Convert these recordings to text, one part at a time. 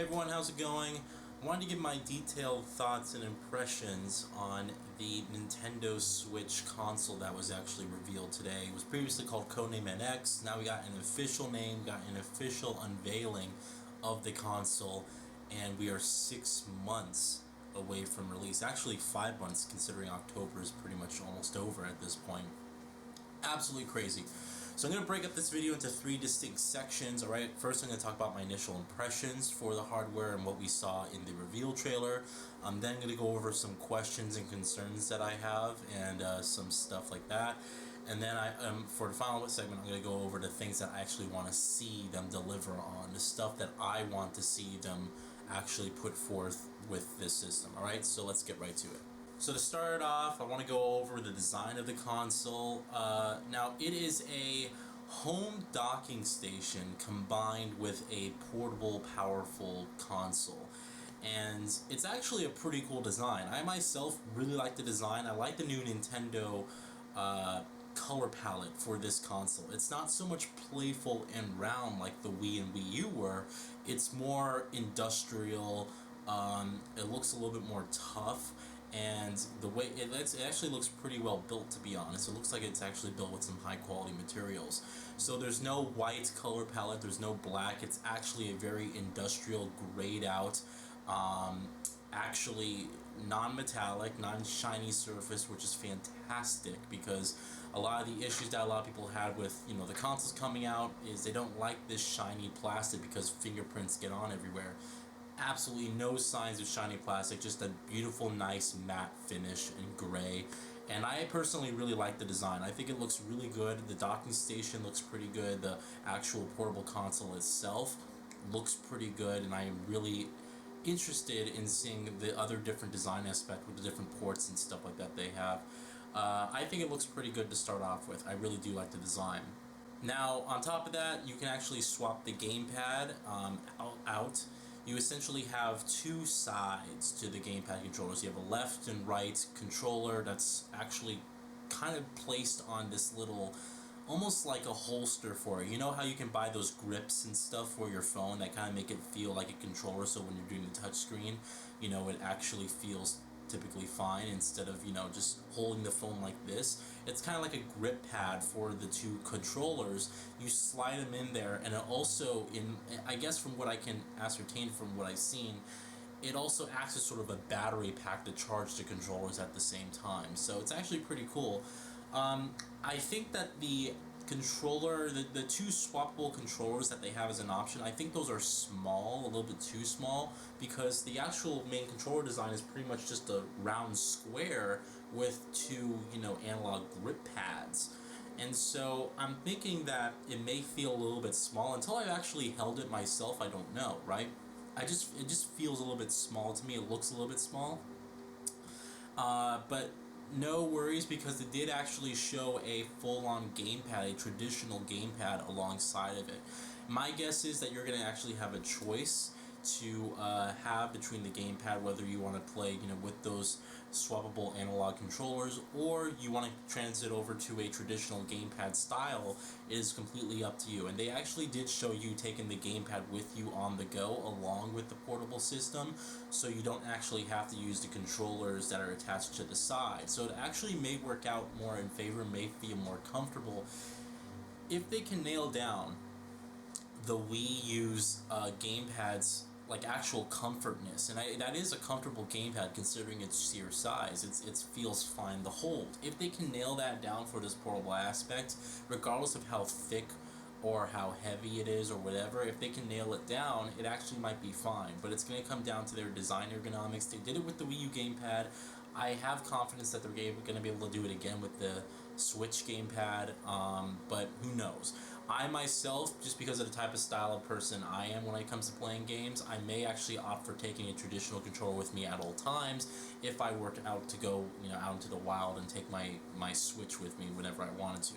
everyone, how's it going? I wanted to give my detailed thoughts and impressions on the Nintendo Switch console that was actually revealed today. It was previously called Codename NX. Now we got an official name, got an official unveiling of the console, and we are 6 months away from release. Actually 5 months, considering October is pretty much almost over at this point. Absolutely crazy. So I'm going to break up this video into 3 distinct sections. Alright, first I'm going to talk about my initial impressions for the hardware and what we saw in the reveal trailer. I'm then going to go over some questions and concerns that I have and some stuff like that. And then for the final segment, I'm going to go over the things that I actually want to see them deliver on, the stuff that I want to see them actually put forth with this system. Alright, so let's get right to it. So to start off, I want to go over the design of the console. Now, it is a home docking station combined with a portable, powerful console. And it's actually a pretty cool design. I myself really like the design. I like the new Nintendo color palette for this console. It's not so much playful and round like the Wii and Wii U were. It's more industrial. It looks a little bit more tough. And the way it actually looks pretty well built, to be honest. It looks like it's actually built with some high quality materials. So there's no white color palette, there's no black. It's actually a very industrial, grayed out, actually non-metallic, non-shiny surface, which is fantastic because a lot of the issues that a lot of people had with the consoles coming out is they don't like this shiny plastic because fingerprints get on everywhere. Absolutely no signs of shiny plastic, just a beautiful, nice matte finish in gray. And I personally really like the design. I think it looks really good. The docking station looks pretty good. The actual portable console itself looks pretty good, and I am really interested in seeing the other different design aspect with the different ports and stuff like that they have. I think it looks pretty good to start off with. I really do like the design. Now, on top of that, you can actually swap the gamepad out. You essentially have 2 sides to the gamepad controllers. You have a left and right controller that's actually kind of placed on this little, almost like a holster for it. You know how you can buy those grips and stuff for your phone that kind of make it feel like a controller, so when you're doing the touch screen, it actually feels typically fine instead of just holding the phone like this. It's kind of like a grip pad for the 2 controllers. You slide them in there, and it also, I guess from what I can ascertain from what I've seen, it also acts as sort of a battery pack to charge the controllers at the same time. So it's actually pretty cool. I think that the controller, the 2 swappable controllers that they have as an option, I think those are small, a little bit too small, because the actual main controller design is pretty much just a round square with 2, analog grip pads. And so I'm thinking that it may feel a little bit small. Until I've actually held it myself, I don't know, right? It just feels a little bit small to me. It looks a little bit small. But no worries, because they did actually show a full-on gamepad, a traditional gamepad alongside of it. My guess is that you're going to actually have a choice to have between the gamepad, whether you want to play with those swappable analog controllers or you want to transit over to a traditional gamepad style. It is completely up to you. And they actually did show you taking the gamepad with you on the go along with the portable system, so you don't actually have to use the controllers that are attached to the side. So it actually may work out more in favor, may feel more comfortable if they can nail down the Wii U's gamepad's like actual comfortness, and that is a comfortable gamepad considering its sheer size. It feels fine to hold. If they can nail that down for this portable aspect, regardless of how thick or how heavy it is or whatever, if they can nail it down, it actually might be fine. But it's going to come down to their design ergonomics. They did it with the Wii U gamepad. I have confidence that they're going to be able to do it again with the Switch gamepad, but who knows. I myself, just because of the type of style of person I am when it comes to playing games, I may actually opt for taking a traditional controller with me at all times if I were out to go out into the wild and take my Switch with me whenever I wanted to.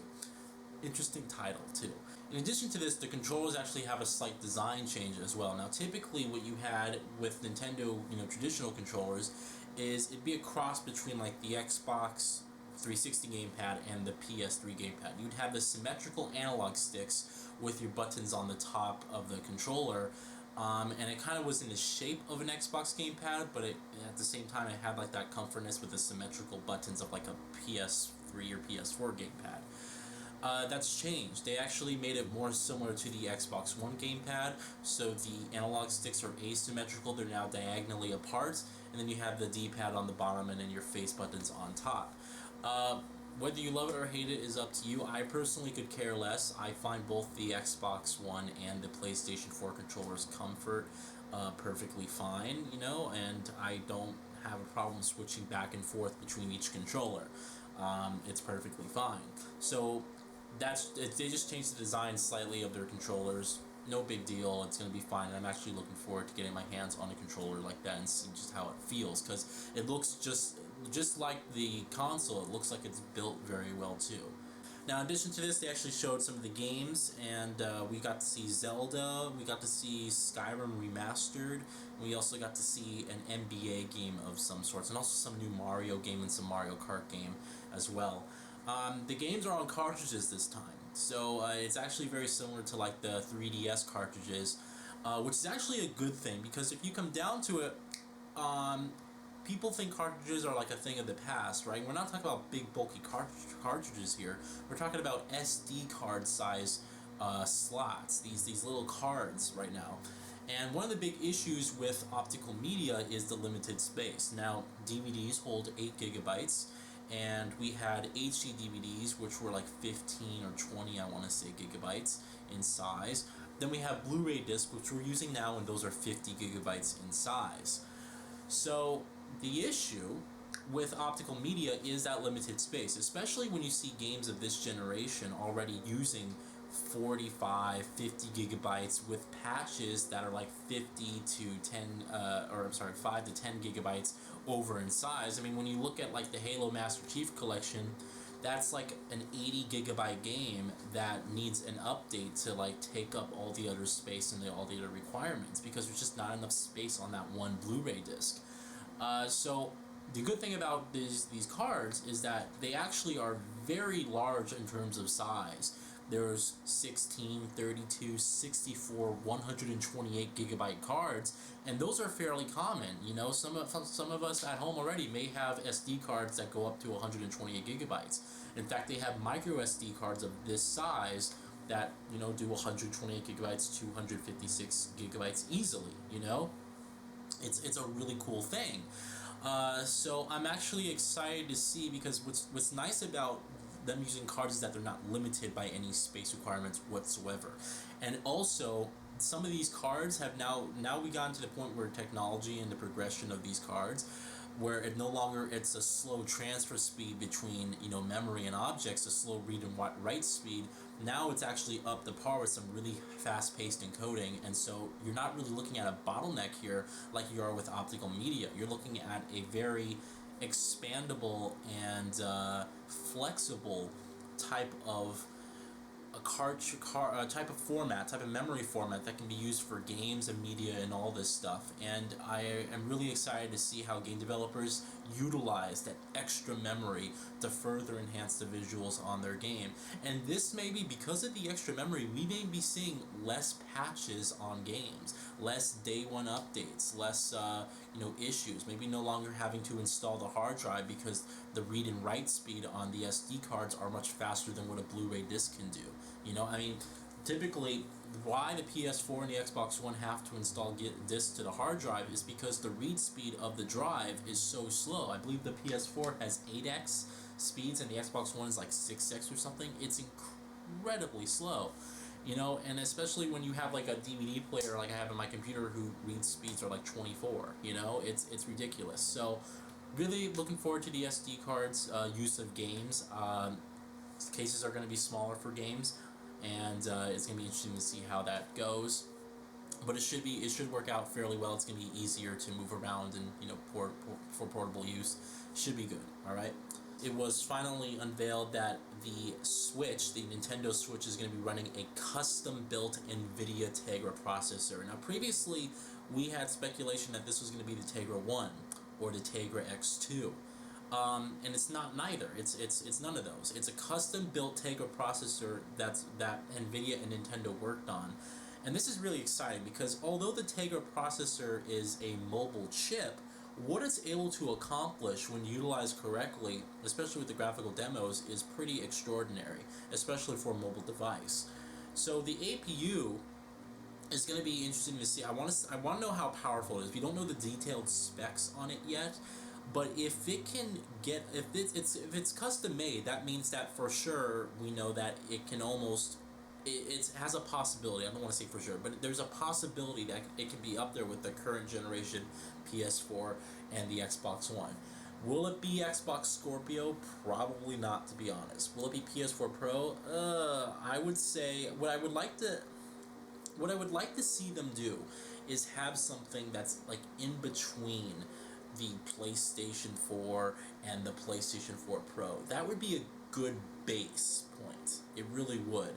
Interesting title too. In addition to this, the controllers actually have a slight design change as well. Now typically what you had with Nintendo traditional controllers is it'd be a cross between like the Xbox 360 gamepad and the PS3 gamepad. You'd have the symmetrical analog sticks with your buttons on the top of the controller, And it kind of was in the shape of an Xbox gamepad, but at the same time it had like that comfortness with the symmetrical buttons of like a PS3 or PS4 gamepad. That's changed. They actually made it more similar to the Xbox One gamepad, so the analog sticks are asymmetrical, they're now diagonally apart, and then you have the D-pad on the bottom and then your face buttons on top. Whether you love it or hate it is up to you. I personally could care less. I find both the Xbox One and the PlayStation 4 controllers comfort perfectly fine, you know, and I don't have a problem switching back and forth between each controller. It's perfectly fine. So they just changed the design slightly of their controllers. No big deal. It's gonna be fine. I'm actually looking forward to getting my hands on a controller like that and seeing just how it feels, because it looks just like the console. It looks like it's built very well too. Now, in addition to this, they actually showed some of the games, and we got to see Zelda, we got to see Skyrim Remastered, and we also got to see an NBA game of some sorts, and also some new Mario game and some Mario Kart game as well. The games are on cartridges this time, so it's actually very similar to like the 3DS cartridges, which is actually a good thing, because if you come down to it, people think cartridges are like a thing of the past, right? We're not talking about big bulky cartridges here. We're talking about SD card size slots, these little cards right now. And one of the big issues with optical media is the limited space. Now, DVDs hold 8 gigabytes, and we had HD DVDs, which were like 15 or 20, I want to say, gigabytes in size. Then we have Blu-ray discs, which we're using now, and those are 50 gigabytes in size. So the issue with optical media is that limited space, especially when you see games of this generation already using 45, 50 gigabytes with patches that are like 50 to 10, 5 to 10 gigabytes over in size. I mean, when you look at like the Halo Master Chief Collection, that's like an 80 gigabyte game that needs an update to like take up all the other space and all the other requirements, because there's just not enough space on that one Blu-ray disc. So the good thing about these cards is that they actually are very large in terms of size. There's 16, 32, 64, 128 gigabyte cards, and those are fairly common. You know, some of us at home already may have SD cards that go up to 128 gigabytes. In fact, they have micro SD cards of this size that, you know, do 128 gigabytes, 256 gigabytes easily, you know? It's a really cool thing. So I'm actually excited to see, because what's nice about them using cards is that they're not limited by any space requirements whatsoever. And also, some of these cards have now we gotten to the point where technology and the progression of these cards, where it's a slow transfer speed between, you know, memory and objects, a slow read and write speed. Now it's actually up to par with some really fast-paced encoding, and so you're not really looking at a bottleneck here like you are with optical media. You're looking at a very expandable and flexible type of type of memory format that can be used for games and media and all this stuff. And I am really excited to see how game developers utilize that extra memory to further enhance the visuals on their game. And this may be because of the extra memory, we may be seeing less patches on games, less day one updates, less issues. Maybe no longer having to install the hard drive, because the read and write speed on the SD cards are much faster than what a Blu-ray disc can do. You know, I mean, typically, why the PS4 and the Xbox One have to install discs to the hard drive is because the read speed of the drive is so slow. I believe the PS4 has 8x speeds and the Xbox One is like 6x or something. It's incredibly slow, you know, and especially when you have like a DVD player like I have in my computer who read speeds are like 24, you know, it's ridiculous. So really looking forward to the SD cards use of games. Cases are going to be smaller for games, and it's going to be interesting to see how that goes. But it should work out fairly well. It's going to be easier to move around and, you know, for portable use. Should be good. All right. It was finally unveiled that the Switch, the Nintendo Switch, is going to be running a custom-built Nvidia Tegra processor. Now, previously we had speculation that this was going to be the Tegra 1 or the Tegra X2. And it's not neither. It's none of those. It's a custom-built Tegra processor that Nvidia and Nintendo worked on, And this is really exciting because although the Tegra processor is a mobile chip, what it's able to accomplish when utilized correctly, especially with the graphical demos, is pretty extraordinary, especially for a mobile device. So the APU is going to be interesting to see. I want to know how powerful it is. We don't know the detailed specs on it yet, but if it can get, if it's custom made, that means that for sure we know that it can almost, it has a possibility. I don't want to say for sure, but there's a possibility that it can be up there with the current generation PS4 and the Xbox One. Will it be Xbox Scorpio? Probably not, to be honest. Will it be PS4 Pro? I would say what I would like to see them do is have something that's like in between the PlayStation 4 and the PlayStation 4 Pro. That would be a good base point. It really would.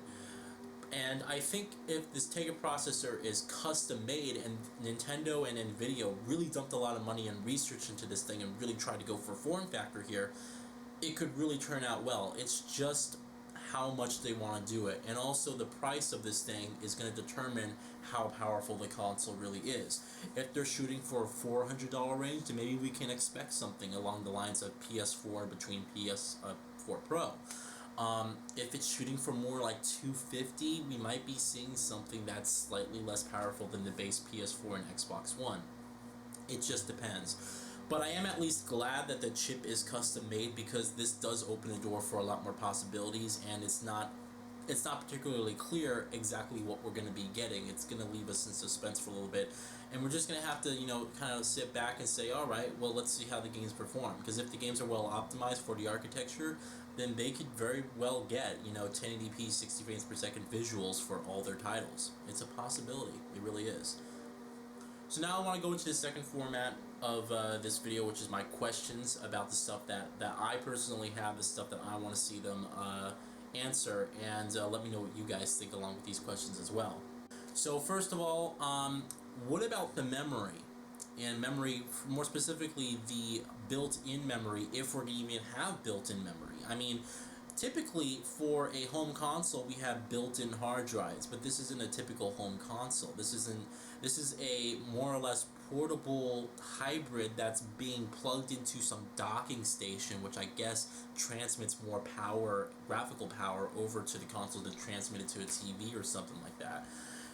And I think if this Tegra processor is custom made and Nintendo and Nvidia really dumped a lot of money and research into this thing and really tried to go for form factor here, it could really turn out well. It's just how much they want to do it, and also the price of this thing is going to determine how powerful the console really is. If they're shooting for a $400 range, then maybe we can expect something along the lines of PS4 between PS4 Pro. If it's shooting for more like $250, we might be seeing something that's slightly less powerful than the base PS4 and Xbox One. It just depends. But I am at least glad that the chip is custom made, because this does open the door for a lot more possibilities, and it's not particularly clear exactly what we're going to be getting. It's going to leave us in suspense for a little bit, and we're just going to have to, kind of sit back and say, all right, well, let's see how the games perform. Because if the games are well optimized for the architecture, then they could very well get, 1080p 60 frames per second visuals for all their titles. It's a possibility. It really is. So now I want to go into the second format of this video, which is my questions about the stuff that I personally have, the stuff that I want to see them answer, and let me know what you guys think along with these questions as well. So first of all, what about the memory? And memory, more specifically the built-in memory, if we're going to even have built-in memory. I mean, typically for a home console we have built-in hard drives, but this isn't a typical home console. This is a more or less portable hybrid that's being plugged into some docking station, which I guess transmits more power, graphical power, over to the console to transmit it to a TV or something like that.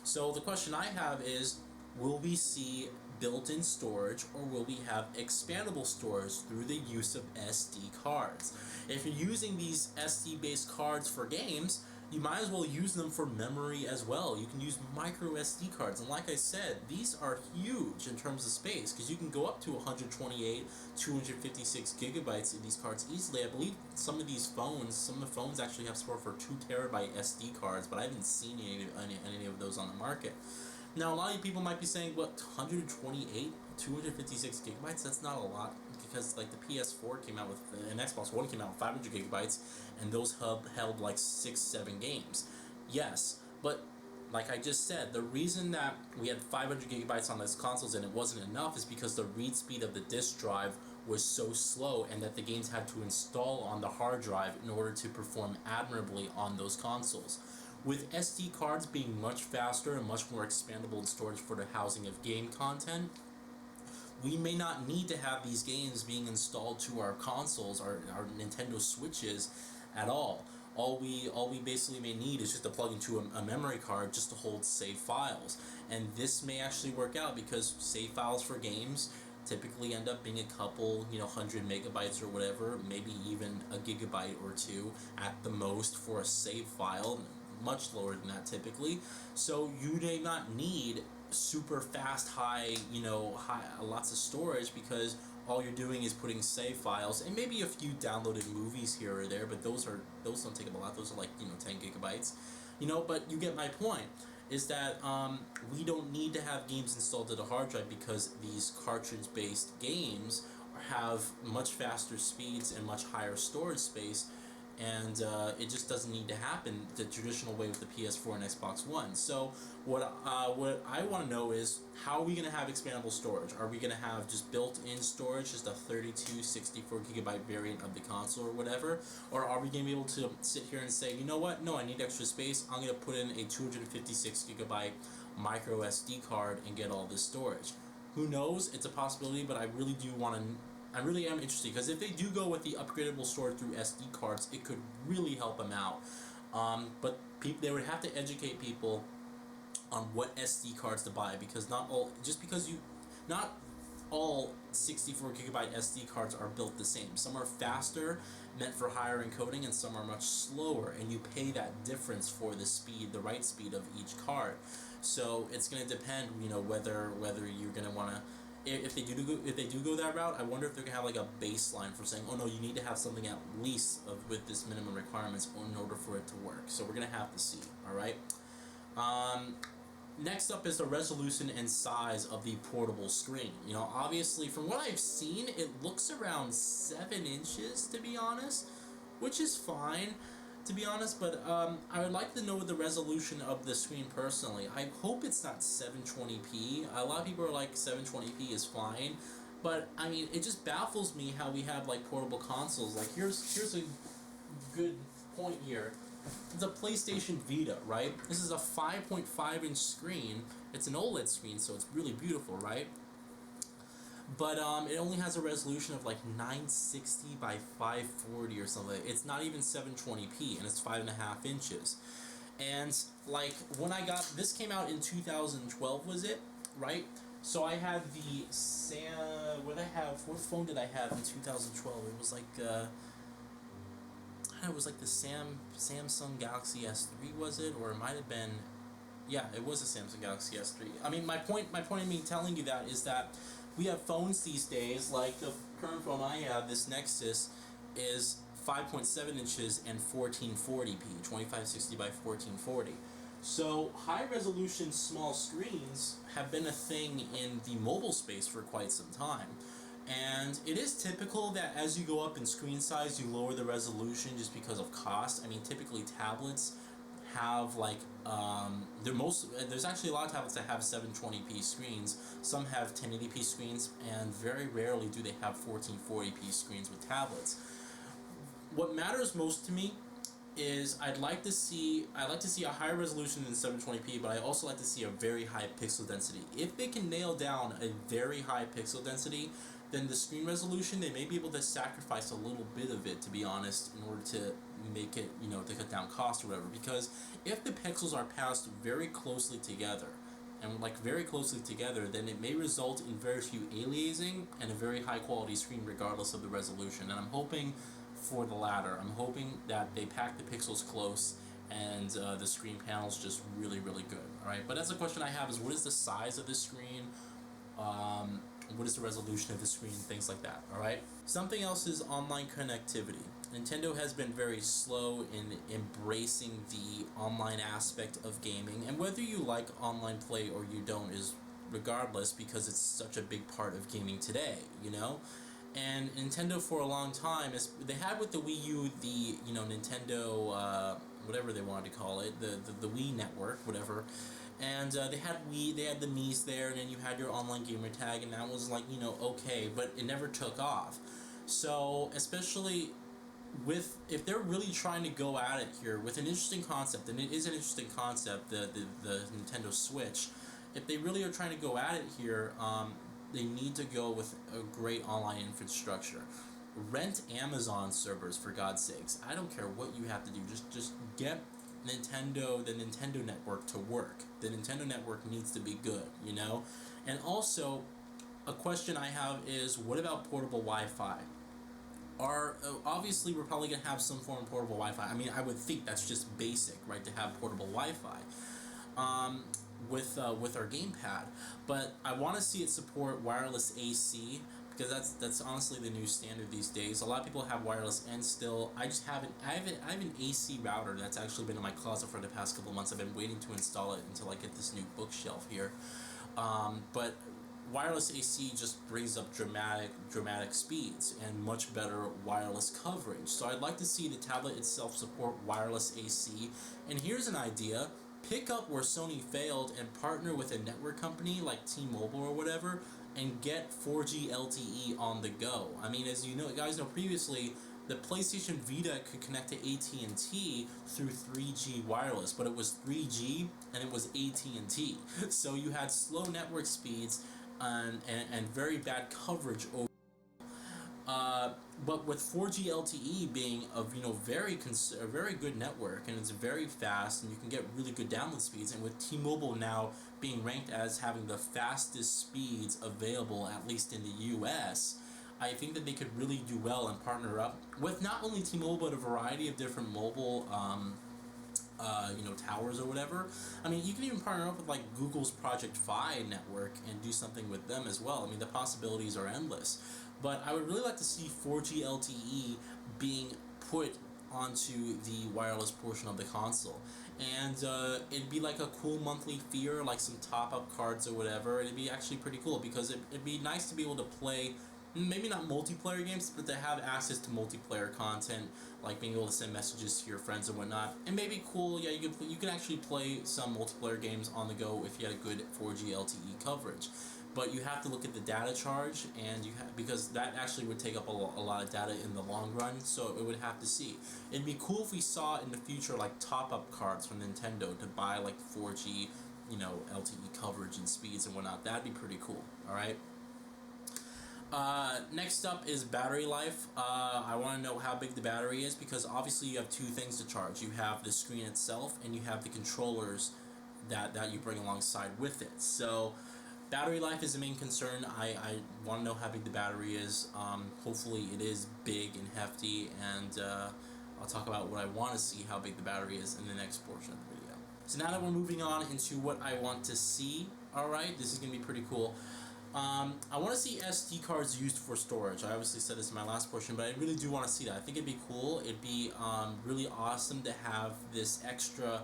So the question I have is, will we see built-in storage, or will we have expandable storage through the use of SD cards? If you're using these SD-based cards for games, you might as well use them for memory as well. You can use micro SD cards, and like I said, these are huge in terms of space, because you can go up to 128, 256 gigabytes in these cards easily. I believe some of the phones actually have support for 2 terabyte SD cards, but I haven't seen any of those on the market. Now, a lot of people might be saying, what, 128, 256 gigabytes? That's not a lot, because like the PS4 came out with, and Xbox One came out with 500 gigabytes, and those held like 6-7 games. Yes, but like I just said, the reason that we had 500 gigabytes on those consoles and it wasn't enough is because the read speed of the disk drive was so slow, and that the games had to install on the hard drive in order to perform admirably on those consoles. With SD cards being much faster and much more expandable in storage for the housing of game content, we may not need to have these games being installed to our consoles, our Nintendo Switches, at all. All we basically may need is just to plug into a memory card just to hold save files. And this may actually work out, because save files for games typically end up being a couple, 100 megabytes or whatever, maybe even a gigabyte or two at the most for a save file. Much lower than that typically. So you may not need super fast, high, lots of storage, because all you're doing is putting save files and maybe a few downloaded movies here or there, but those don't take up a lot. Those are like 10 gigabytes, but you get my point, is that we don't need to have games installed to the hard drive, because these cartridge based games have much faster speeds and much higher storage space, and it just doesn't need to happen the traditional way with the PS4 and Xbox One. So what I want to know is, how are we going to have expandable storage? Are we going to have just built-in storage, just a 32, 64 gigabyte variant of the console or whatever? Or are we going to be able to sit here and say, you know what, no, I need extra space, I'm going to put in a 256 gigabyte micro SD card and get all this storage? Who knows? It's a possibility, but I really do want to. I really am interested, because if they do go with the upgradable storage through SD cards, it could really help them out. But they would have to educate people on what SD cards to buy, because not all 64 gigabyte SD cards are built the same. Some are faster, meant for higher encoding, and some are much slower, and you pay that difference for the speed, the right speed of each card. So it's going to depend, whether you're going to want to. If they do go that route, I wonder if they're gonna have like a baseline for saying, oh no, you need to have something at least with this minimum requirements in order for it to work. So we're gonna have to see. All right. Next up is the resolution and size of the portable screen. Obviously, from what I've seen, it looks around 7 inches, to be honest, which is fine, to be honest, but I would like to know the resolution of the screen personally. I hope it's not 720p. A lot of people are like 720p is fine, but I mean, it just baffles me how we have like portable consoles. Like here's a good point here. It's a PlayStation Vita, right? This is a 5.5 inch screen. It's an OLED screen, so it's really beautiful, right? But it only has a resolution of like 960 by 540 or something. It's not even 720p, and it's 5.5 inches. And like when I got this, came out in 2012, was it? Right? So I had the what phone did I have in 2012? It was like it was like the Samsung Galaxy S3, was it? Or it might have been, yeah, it was a Samsung Galaxy S3. I mean, my point in me telling you that is that we have phones these days, like the current phone I have, this Nexus, is 5.7 inches and 1440p, 2560 by 1440. So high resolution small screens have been a thing in the mobile space for quite some time. And it is typical that as you go up in screen size, you lower the resolution just because of cost. I mean, typically tablets have like there's actually a lot of tablets that have 720p screens. Some have 1080p screens, and very rarely do they have 1440p screens with tablets. What matters most to me is I'd like to see a higher resolution than 720p, but I also like to see a very high pixel density. If they can nail down a very high pixel density, then the screen resolution, they may be able to sacrifice a little bit of it, to be honest, in order to make it, to cut down cost or whatever. Because if the pixels are passed very closely together, then it may result in very few aliasing and a very high quality screen regardless of the resolution. And I'm hoping for the latter. I'm hoping that they pack the pixels close and the screen panel's just really, really good. Alright, but that's a question I have, is what is the size of the screen? What is the resolution of the screen, things like that, alright? Something else is online connectivity. Nintendo has been very slow in embracing the online aspect of gaming, and whether you like online play or you don't is regardless, because it's such a big part of gaming today, And Nintendo for a long time, they had with the Wii U, the, Nintendo, whatever they wanted to call it, the Wii network, whatever. And they had the Mii's there, and then you had your online gamer tag, and that was like, okay, but it never took off. So, especially if they're really trying to go at it here with an interesting concept, and it is an interesting concept, the Nintendo Switch, if they really are trying to go at it here, they need to go with a great online infrastructure. Rent Amazon servers, for God's sakes. I don't care what you have to do, just get the Nintendo network to work. The Nintendo network needs to be good, And also, a question I have is, what about portable Wi-Fi? Obviously we're probably going to have some form of portable Wi-Fi. I mean, I would think that's just basic, right, to have portable Wi-Fi with our gamepad. But I want to see it support wireless AC, because that's honestly the new standard these days. A lot of people have wireless, and still I have an AC router that's actually been in my closet for the past couple months. I've been waiting to install it until I get this new bookshelf here. But wireless AC just brings up dramatic speeds and much better wireless coverage. So I'd like to see the tablet itself support wireless AC. And here's an idea: pick up where Sony failed and partner with a network company like T-Mobile or whatever, and get 4G LTE on the go. I mean, as you know, guys know previously, the PlayStation Vita could connect to AT&T through 3G wireless, but it was 3G and it was AT&T. So you had slow network speeds and very bad coverage over. But with 4G LTE being a a very good network, and it's very fast, and you can get really good download speeds, and with T-Mobile now being ranked as having the fastest speeds available, at least in the U.S., I think that they could really do well and partner up with not only T-Mobile but a variety of different mobile towers or whatever. I mean, you can even partner up with like Google's Project Fi network and do something with them as well. I mean, the possibilities are endless. But I would really like to see 4G LTE being put onto the wireless portion of the console. And it'd be like a cool monthly fee, or like some top-up cards or whatever. It'd be actually pretty cool because it'd be nice to be able to play, maybe not multiplayer games, but to have access to multiplayer content, like being able to send messages to your friends and whatnot. And maybe cool, yeah, you could actually play some multiplayer games on the go if you had a good 4G LTE coverage. But you have to look at the data charge, and because that actually would take up a lot of data in the long run. So it would have to see. It'd be cool if we saw in the future like top-up cards from Nintendo to buy like 4G, LTE coverage and speeds and whatnot. That'd be pretty cool. All right. Next up is battery life. I want to know how big the battery is, because obviously you have two things to charge. You have the screen itself, and you have the controllers that you bring alongside with it. So battery life is the main concern. I want to know how big the battery is. Hopefully it is big and hefty, and I'll talk about what I want to see, how big the battery is, in the next portion of the video. So now that we're moving on into what I want to see, alright, this is going to be pretty cool. I want to see SD cards used for storage. I obviously said this in my last portion, but I really do want to see that. I think it'd be cool. It'd be really awesome to have this extra,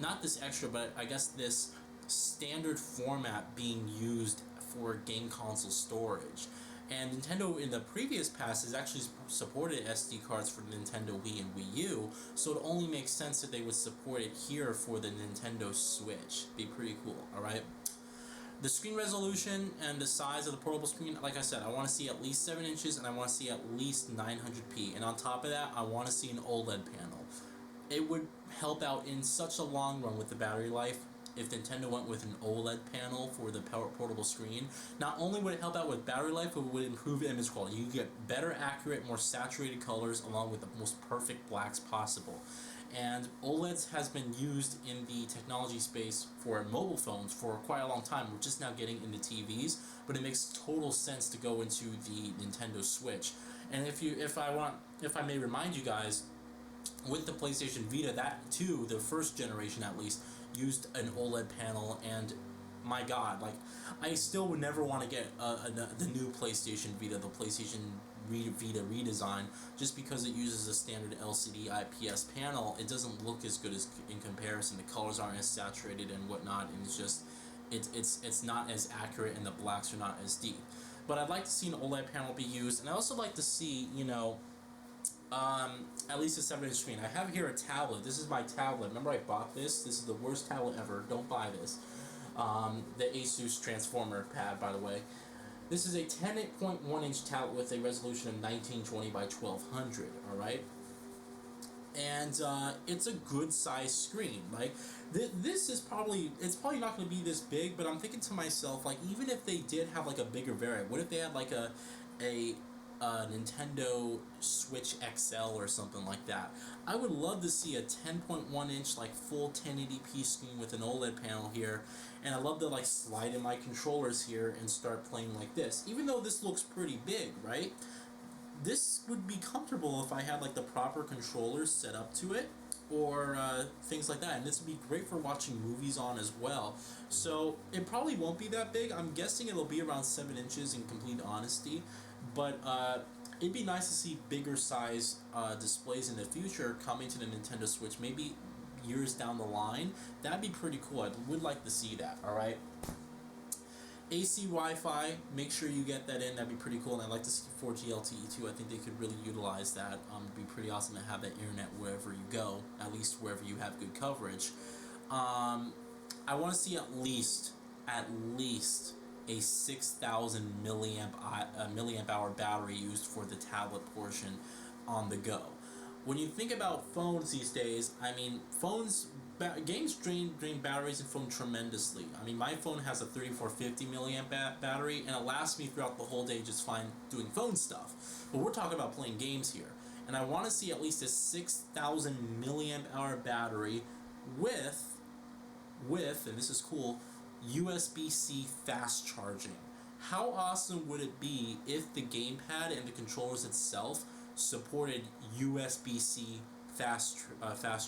not this extra, but I guess this standard format being used for game console storage. And Nintendo in the previous past has actually supported SD cards for Nintendo Wii and Wii U, so it only makes sense that they would support it here for the Nintendo Switch. Be pretty cool, alright? The screen resolution and the size of the portable screen, like I said, I want to see at least 7 inches, and I want to see at least 900p. And on top of that, I want to see an OLED panel. It would help out in such a long run with the battery life if Nintendo went with an OLED panel for the portable screen. Not only would it help out with battery life, but it would improve image quality. You get better, accurate, more saturated colors along with the most perfect blacks possible. And OLEDs has been used in the technology space for mobile phones for quite a long time. We're just now getting into TVs, but it makes total sense to go into the Nintendo Switch. And if I may remind you guys, with the PlayStation Vita, that too, the first generation at least, used an OLED panel, and my god, like, I still would never want to get the new PlayStation Vita, the PlayStation Vita redesign, just because it uses a standard LCD IPS panel. It doesn't look as good as in comparison. The colors aren't as saturated and whatnot, and it's just it's not as accurate, and the blacks are not as deep. But I'd like to see an OLED panel be used, and I also like to see, at least a 7-inch screen. I have here a tablet. This is my tablet. Remember I bought this? This is the worst tablet ever. Don't buy this. The Asus Transformer pad, by the way. This is a 10.1-inch tablet with a resolution of 1920 by 1200, alright? And it's a good size screen. Like, this is probably not going to be this big, but I'm thinking to myself, like, even if they did have like a bigger variant, what if they had like a Nintendo Switch XL or something like that? I would love to see a 10.1-inch like full 1080p screen with an OLED panel here, and I love to like slide in my controllers here and start playing like this. Even though this looks pretty big, right? This would be comfortable if I had like the proper controllers set up to it, or things like that, and this would be great for watching movies on as well. So it probably won't be that big. I'm guessing it'll be around 7 inches in complete honesty, but it'd be nice to see bigger size displays in the future coming to the Nintendo Switch, maybe years down the line. That'd be pretty cool. I would like to see that, alright? AC Wi-Fi, make sure you get that in. That'd be pretty cool. And I'd like to see 4G LTE too. I think they could really utilize that. It'd be pretty awesome to have that internet wherever you go, at least wherever you have good coverage. I want to see at least a 6,000 milliamp hour battery used for the tablet portion on the go. When you think about phones these days, I mean, games drain batteries in phone tremendously. I mean, my phone has a 3450 milliamp battery, and it lasts me throughout the whole day just fine doing phone stuff. But we're talking about playing games here, and I want to see at least a 6,000 milliamp hour battery with, and this is cool, USB-C fast charging. How awesome would it be if the gamepad and the controllers itself supported USB-C fast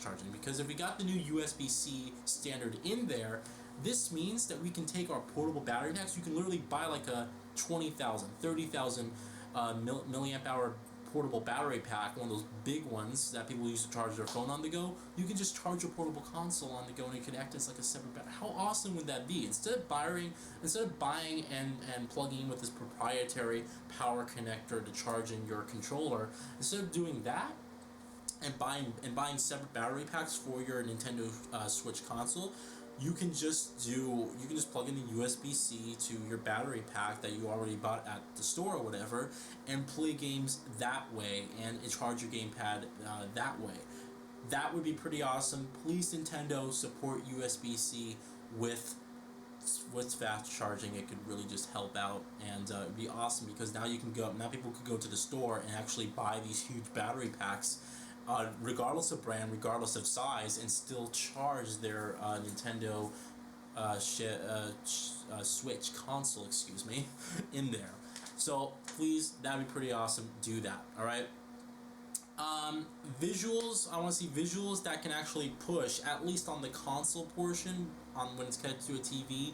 charging? Because if we got the new USB-C standard in there, this means that we can take our portable battery packs. You can literally buy like a 20,000, 30,000 milliamp hour portable battery pack, one of those big ones that people use to charge their phone on the go. You can just charge your portable console on the go, and it can act as like a separate battery. How awesome would that be? Instead of buying and plugging in with this proprietary power connector to charge in your controller, instead of doing that and buying separate battery packs for your Nintendo Switch console, you can just plug in the USB-C to your battery pack that you already bought at the store or whatever, and play games that way, and charge your gamepad that way. That would be pretty awesome. Please, Nintendo, support USB-C with fast charging. It could really just help out, and it'd be awesome, because now people could go to the store and actually buy these huge battery packs, regardless of brand, regardless of size, and still charge their Nintendo Switch console, in there. So please, that'd be pretty awesome. Do that. All right. Visuals. I want to see visuals that can actually push, at least on the console portion, when it's connected to a TV.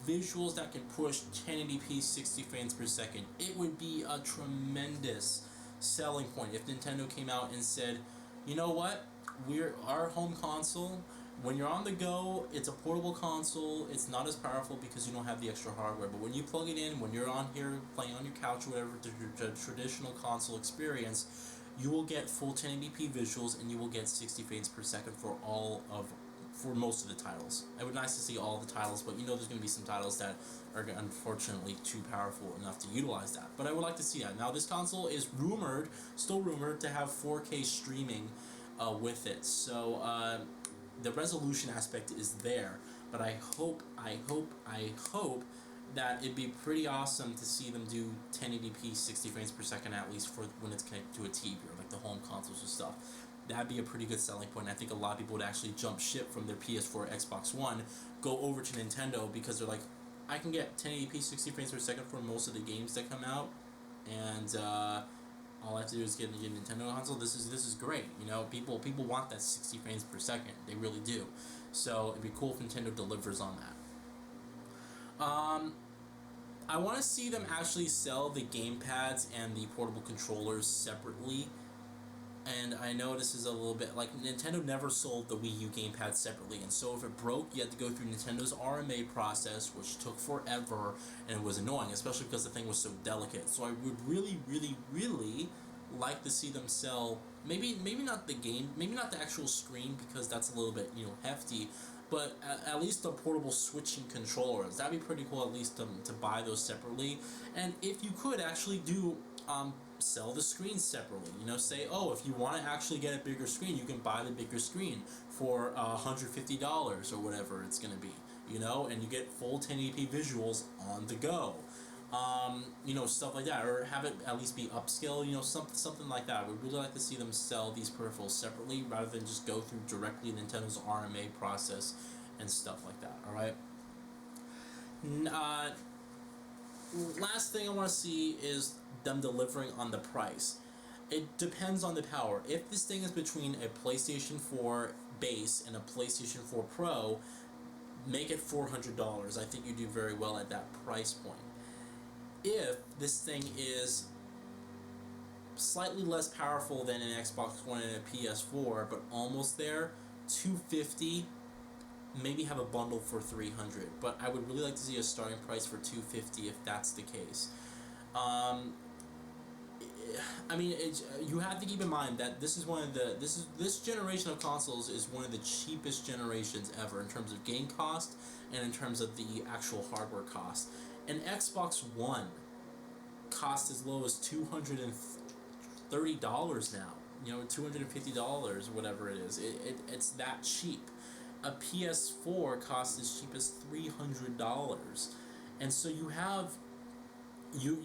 Visuals that can push 1080p 60 frames per second. It would be a tremendous selling point if Nintendo came out and said, you know what, our home console, when you're on the go, it's a portable console. It's not as powerful because you don't have the extra hardware, but when you plug it in, when you're on here playing on your couch or whatever, the traditional console experience, you will get full 1080p visuals, and you will get 60 frames per second for most of the titles. It would be nice to see all the titles, but there's going to be some titles that are unfortunately too powerful enough to utilize that. But I would like to see that. Now, this console is still rumored to have 4K streaming with it. So the resolution aspect is there. But I hope that it'd be pretty awesome to see them do 1080p 60 frames per second, at least for when it's connected to a TV or like the home consoles and stuff. That'd be a pretty good selling point. I think a lot of people would actually jump ship from their PS4 or Xbox One, go over to Nintendo, because they're like, I can get 1080p 60 frames per second for most of the games that come out, and all I have to do is get a Nintendo console. This is great. People want that 60 frames per second. They really do. So it'd be cool if Nintendo delivers on that. I want to see them actually sell the gamepads and the portable controllers separately. And I know this is a little bit like Nintendo never sold the Wii U gamepad separately, and so if it broke, you had to go through Nintendo's RMA process, which took forever, and it was annoying, especially because the thing was so delicate. So I would really, really, really like to see them sell maybe not the actual screen, because that's a little bit hefty, but at least the portable switching controllers. That'd be pretty cool, at least to buy those separately. And if you could actually do sell the screen separately, say, if you want to actually get a bigger screen, you can buy the bigger screen for $150 or whatever it's going to be, and you get full 1080p visuals on the go. Stuff like that, or have it at least be upscale, something like that. I would really like to see them sell these peripherals separately, rather than just go through directly Nintendo's RMA process and stuff like that. Alright? Last thing I want to see is them delivering on the price. It depends on the power. If this thing is between a PlayStation 4 base and a PlayStation 4 Pro, make it $400. I think you do very well at that price point. If this thing is slightly less powerful than an Xbox One and a PS4, but almost there, $250 maybe have a bundle for 300, but I would really like to see a starting price for 250 if that's the case. Um, I mean, you have to keep in mind that this is one of the this generation of consoles is one of the cheapest generations ever in terms of game cost and in terms of the actual hardware cost. An Xbox One costs as low as $230 now. You know, $250, whatever it is. It's that cheap. A PS4 costs as cheap as $300, and so you have you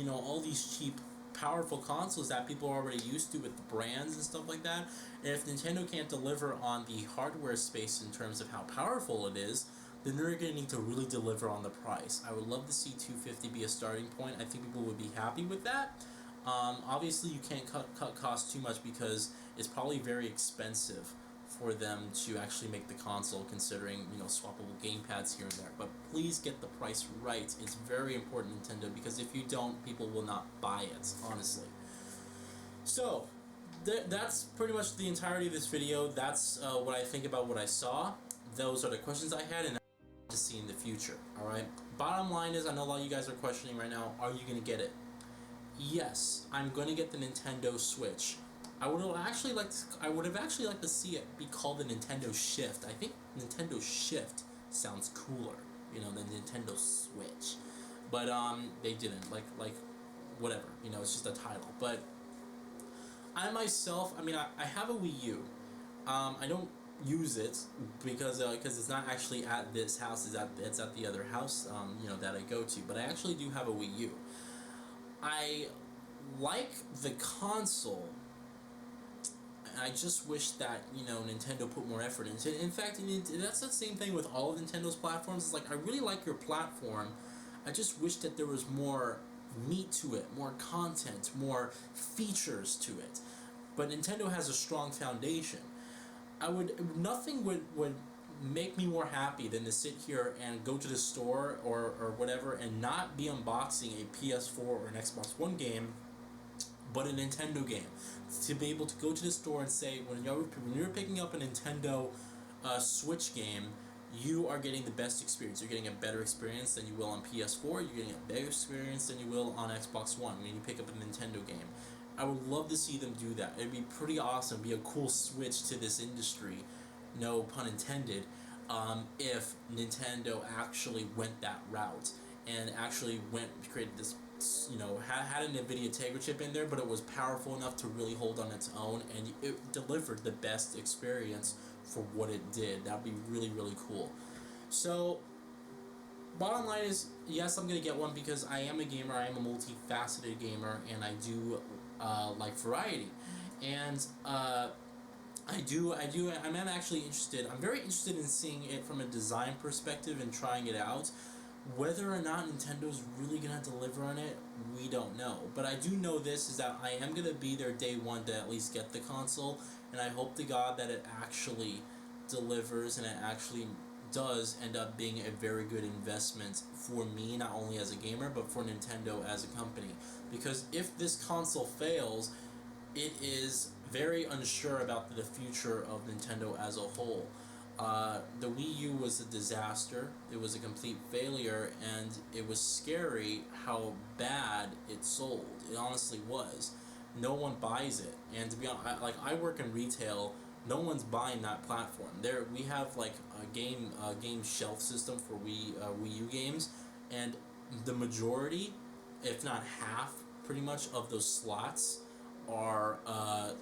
know all these cheap powerful consoles that people are already used to with the brands and stuff like that. And if Nintendo can't deliver on the hardware space in terms of how powerful it is, then they're going to need to really deliver on the price. I would love to see 250 be a starting point. I think people would be happy with that. Obviously, you can't cut costs too much because it's probably very expensive for them to actually make the console, considering, you know, swappable gamepads here and there. But please get the price right. It's very important, Nintendo, because if you don't, people will not buy it, honestly. So that's pretty much the entirety of this video. That's what I think about what I saw. Those are the questions I had, and I want to see in the future. All right. Bottom line is, I know a lot of you guys are questioning right now, are you going to get it? Yes, I'm going to get the Nintendo Switch. I would have actually liked to see it be called the Nintendo Shift. I think Nintendo Shift sounds cooler, you know, than Nintendo Switch. But they didn't. Like whatever, you know, it's just a title. But I myself, I mean, I have a Wii U. I don't use it because it's not actually at this house. It's at the other house, you know, that I go to. But I actually do have a Wii U. I like the console. I just wish that, you know, Nintendo put more effort into it. In fact, that's the same thing with all of Nintendo's platforms. It's like, I really like your platform. I just wish that there was more meat to it, more content, more features to it. But Nintendo has a strong foundation. Nothing would make me more happy than to sit here and go to the store or whatever and not be unboxing a PS4 or an Xbox One game, but a Nintendo game. To be able to go to the store and say, when you're picking up a Nintendo Switch game, you are getting the best experience. You're getting a better experience than you will on PS4. You're getting a better experience than you will on Xbox One when you pick up a Nintendo game. I would love to see them do that. It'd be pretty awesome. It'd be a cool switch to this industry, no pun intended, if Nintendo actually went that route and actually created this, you know, had an Nvidia tegra chip in there, but it was powerful enough to really hold on its own, and it delivered the best experience for what it did. That'd be really, really cool. So, bottom line is, yes, I'm gonna get one because I am a gamer. I am a multifaceted gamer, and I do like variety. And I'm actually interested. I'm very interested in seeing it from a design perspective and trying it out. Whether or not Nintendo's really gonna deliver on it, we don't know. But I do know this, is that I am gonna be there day one to at least get the console, and I hope to God that it actually delivers and it actually does end up being a very good investment for me, not only as a gamer, but for Nintendo as a company. Because if this console fails, it is very unsure about the future of Nintendo as a whole. The Wii U was a disaster. It was a complete failure, and it was scary how bad it sold. It honestly was. No one buys it, and to be honest, I work in retail. No one's buying that platform. We have like a game shelf system for Wii U games, and the majority, if not half, pretty much of those slots are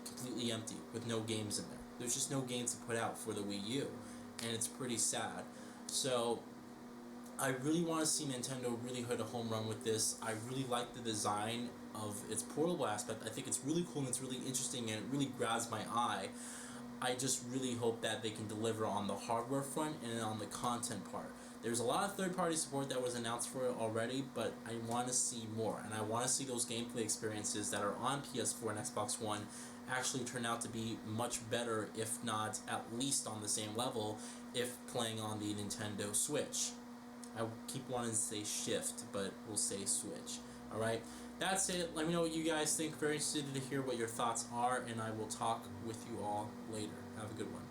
completely empty with no games in there. There's just no games to put out for the Wii U, and it's pretty sad. So I really want to see Nintendo really hit a home run with this. I really like the design of its portable aspect. I think it's really cool and it's really interesting, and it really grabs my eye. I just really hope that they can deliver on the hardware front and on the content part. There's a lot of third-party support that was announced for it already, but I want to see more, and I want to see those gameplay experiences that are on PS4 and Xbox One actually turn out to be much better, if not at least on the same level, if playing on the Nintendo Switch. I keep wanting to say Shift, but we'll say Switch. Alright, that's it. Let me know what you guys think. Very interested to hear what your thoughts are, and I will talk with you all later. Have a good one.